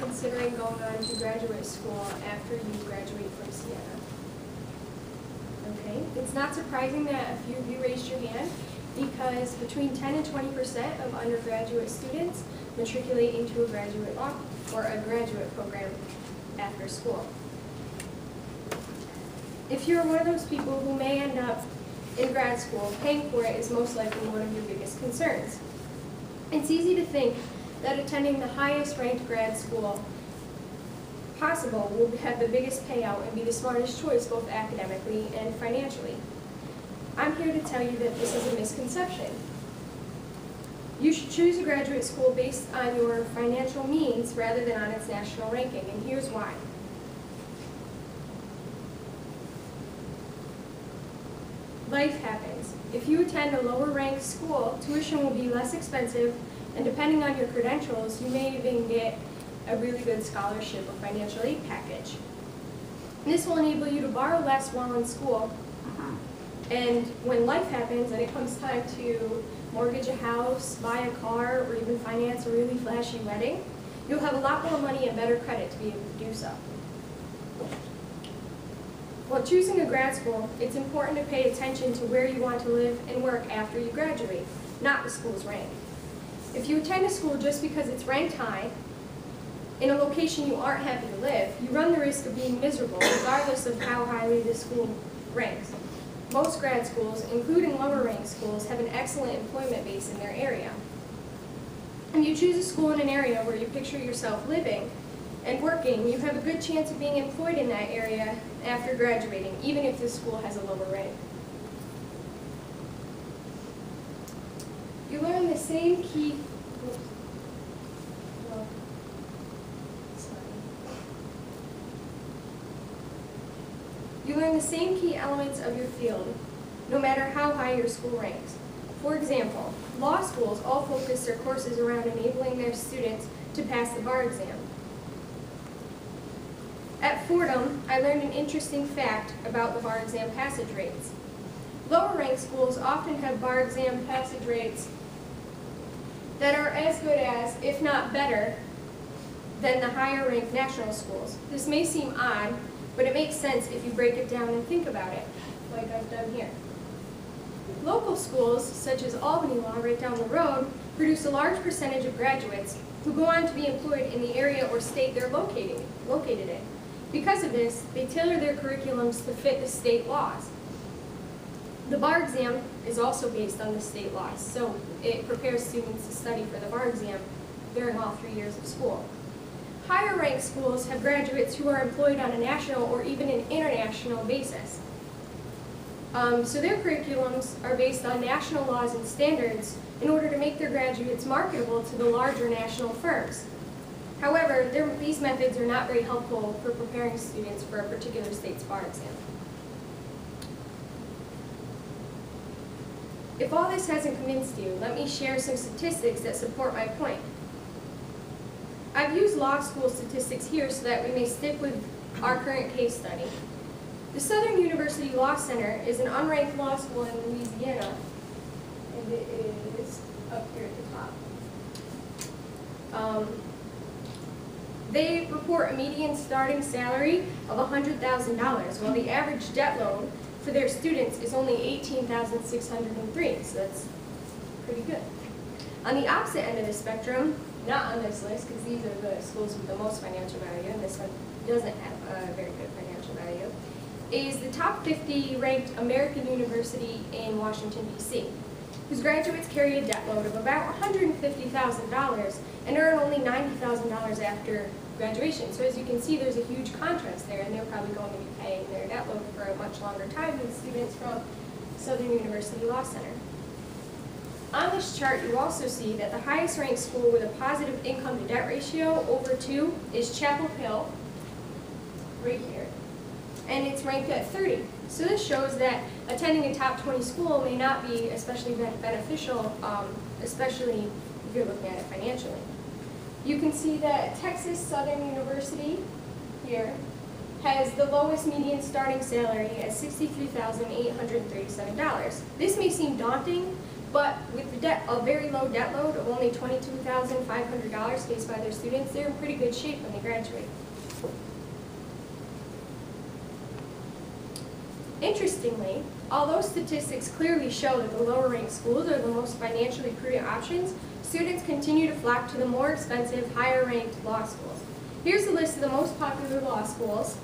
considering going on to graduate school after you graduate from Siena? Okay, it's not surprising that a few of you raised your hand because between 10 and 20% of undergraduate students matriculate into a graduate law or a graduate program after school. If you're one of those people who may end up in grad school, paying for it is most likely one of your biggest concerns. It's easy to think that attending the highest ranked grad school possible will have the biggest payout and be the smartest choice both academically and financially. I'm here to tell you that this is a misconception. You should choose a graduate school based on your financial means rather than on its national ranking, and here's why. Life happens. If you attend a lower ranked school, tuition will be less expensive, and depending on your credentials, you may even get a really good scholarship or financial aid package. This will enable you to borrow less while in school, and when life happens and it comes time to mortgage a house, buy a car, or even finance a really flashy wedding, you'll have a lot more money and better credit to be able to do so. While choosing a grad school, it's important to pay attention to where you want to live and work after you graduate, not the school's rank. If you attend a school just because it's ranked high, in a location you aren't happy to live, you run the risk of being miserable regardless of how highly the school ranks. Most grad schools, including lower ranked schools, have an excellent employment base in their area. If you choose a school in an area where you picture yourself living and working, you have a good chance of being employed in that area after graduating, even if the school has a lower rank. You learn the same key You learn the same key elements of your field, no matter how high your school ranks. For example, law schools all focus their courses around enabling their students to pass the bar exam. At Fordham, I learned an interesting fact about the bar exam passage rates. Lower ranked schools often have bar exam passage rates that are as good as, if not better, than the higher ranked national schools. This may seem odd, but it makes sense if you break it down and think about it, like I've done here. Local schools, such as Albany Law right down the road, produce a large percentage of graduates who go on to be employed in the area or state they're located in. Because of this, they tailor their curriculums to fit the state laws. The bar exam is also based on the state laws, so it prepares students to study for the bar exam during all 3 years of school. Higher ranked schools have graduates who are employed on a national or even an international basis. So their curriculums are based on national laws and standards in order to make their graduates marketable to the larger national firms. However, these methods are not very helpful for preparing students for a particular state's bar exam. If all this hasn't convinced you, let me share some statistics that support my point. I've used law school statistics here so that we may stick with our current case study. The Southern University Law Center is an unranked law school in Louisiana, and it is up here at the top. They report a median starting salary of $100,000, while the average debt load for their students is only $18,603, so that's pretty good. On the opposite end of the spectrum, not on this list because these are the schools with the most financial value, and this one doesn't have a very good financial value, is the top 50 ranked American University in Washington, D.C., whose graduates carry a debt load of about $150,000 and earn only $90,000 after graduation. So as you can see, there's a huge contrast there, and they're probably going to be paying their debt load for a much longer time than students from Southern University Law Center. On this chart, you also see that the highest ranked school with a positive income to debt ratio over 2 is Chapel Hill, right here, and it's ranked at 30. So this shows that attending a top 20 school may not be especially beneficial, especially if you're looking at it financially. You can see that Texas Southern University here has the lowest median starting salary at $63,837. This may seem daunting, But with the a very low debt load of only $22,500 faced by their students, they're in pretty good shape when they graduate. Interestingly, although statistics clearly show that the lower-ranked schools are the most financially prudent options, students continue to flock to the more expensive, higher-ranked law schools. Here's a list of the most popular law schools.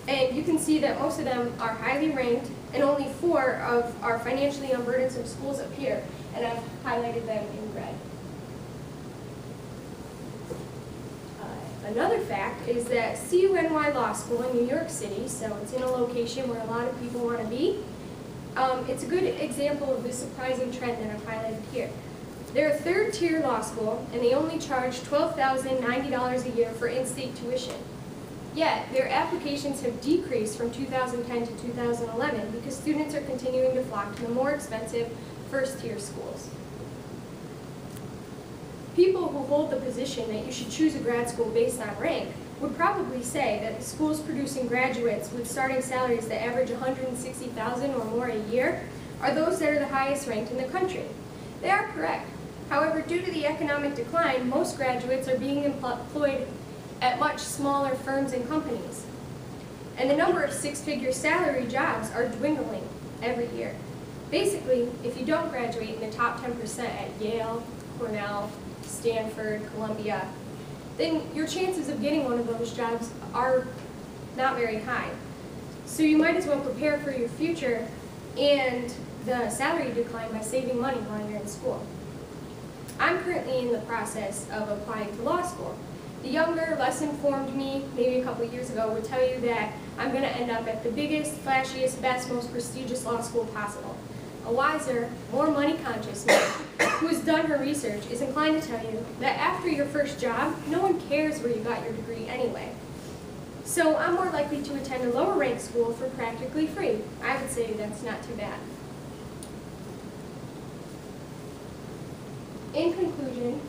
And you can see that most of them are highly ranked, and only 4 of our financially unburdensome schools up here, and I've highlighted them in red. Another fact is that CUNY Law School in New York City, so it's in a location where a lot of people want to be, it's a good example of the surprising trend that I've highlighted here. They're a third-tier law school, and they only charge $12,090 a year for in-state tuition. Yet, their applications have decreased from 2010 to 2011 because students are continuing to flock to the more expensive first-tier schools. People who hold the position that you should choose a grad school based on rank would probably say that the schools producing graduates with starting salaries that average $160,000 or more a year are those that are the highest ranked in the country. They are correct. However, due to the economic decline, most graduates are being employed at much smaller firms and companies. And the number of six-figure salary jobs are dwindling every year. Basically, if you don't graduate in the top 10% at Yale, Cornell, Stanford, Columbia, then your chances of getting one of those jobs are not very high. So you might as well prepare for your future and the salary decline by saving money while you're in school. I'm currently in the process of applying to law school. The younger, less informed me, maybe a couple of years ago, would tell you that I'm going to end up at the biggest, flashiest, best, most prestigious law school possible. A wiser, more money-conscious man who has done her research is inclined to tell you that after your first job, no one cares where you got your degree anyway. So I'm more likely to attend a lower-ranked school for practically free. I would say that's not too bad. In conclusion,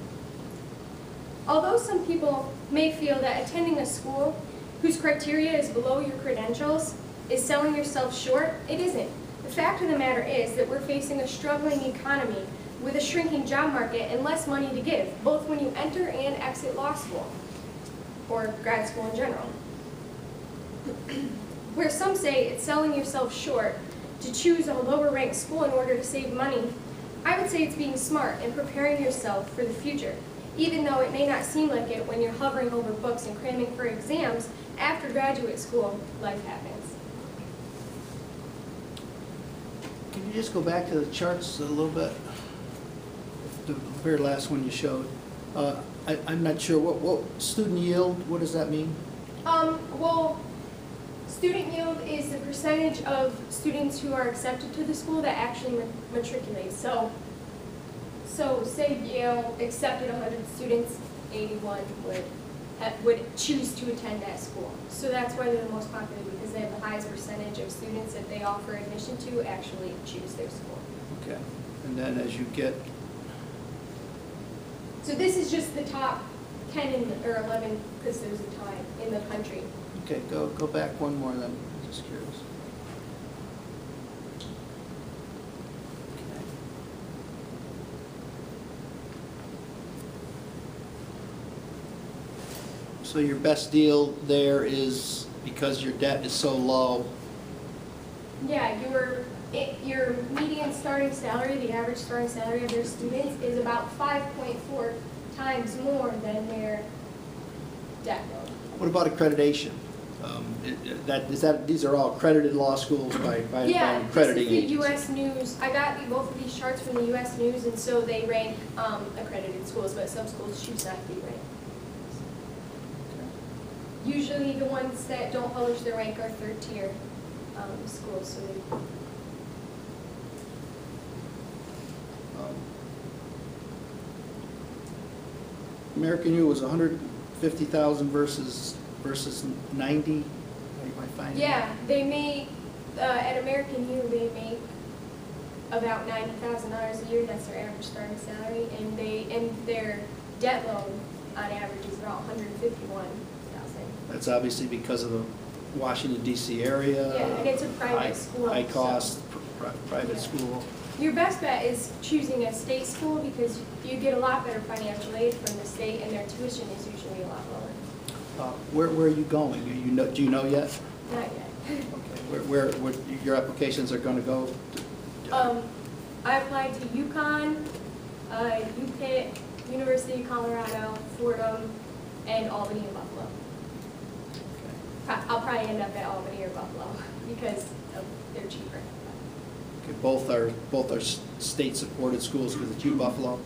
although some people may feel that attending a school whose criteria is below your credentials is selling yourself short, it isn't. The fact of the matter is that we're facing a struggling economy with a shrinking job market and less money to give, both when you enter and exit law school, or grad school in general. Where some say it's selling yourself short to choose a lower-ranked school in order to save money, I would say it's being smart and preparing yourself for the future. Even though it may not seem like it when you're hovering over books and cramming for exams, after graduate school, life happens. Can you just go back to the charts a little bit? The very last one you showed. I'm not sure, what student yield, what does that mean? Well, student yield is the percentage of students who are accepted to the school that actually matriculate. So say Yale accepted 100 students, 81 would choose to attend that school. So that's why they're the most popular, because they have the highest percentage of students that they offer admission to actually choose their school. Okay, and then as you get... So this is just the top 10 or 11, because there's a tie in the country. Okay, go back one more then, just curious. So your best deal there is because your debt is so low. Yeah, your median starting salary, the average starting salary of their students, is about 5.4 times more than their debt load. What about accreditation? These are all accredited law schools by accrediting agencies. The U.S. News. I got both of these charts from the U.S. News, and so they rank accredited schools, but some schools choose not to be ranked. Usually the ones that don't publish their rank are third-tier schools. So American U was 150,000 versus 90. Yeah, they make at American U they make about $90,000 a year. That's their average starting salary, and their debt load on average is about $151,000. That's obviously because of the Washington DC area? Yeah, and it's a private school, High so- cost, private Yeah. school? Your best bet is choosing a state school because you get a lot better financial aid from the state and their tuition is usually a lot lower. Where are you going? Do you know yet? Not yet. Okay, where your applications are gonna go? I applied to UConn, UPitt, University of Colorado, Fordham, and Albany and Buffalo. I'll probably end up at Albany or Buffalo because they're cheaper. Okay, both are state-supported schools because it's Buffalo?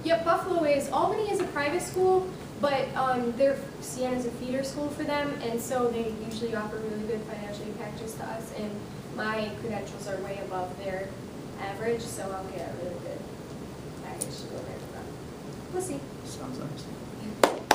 Yep, Buffalo is. Albany is a private school, but Sienna's a feeder school for them, and so they usually offer really good financial aid packages to us, and my credentials are way above their average, so I'll get a really good package to go there for them. We'll see. Sounds nice.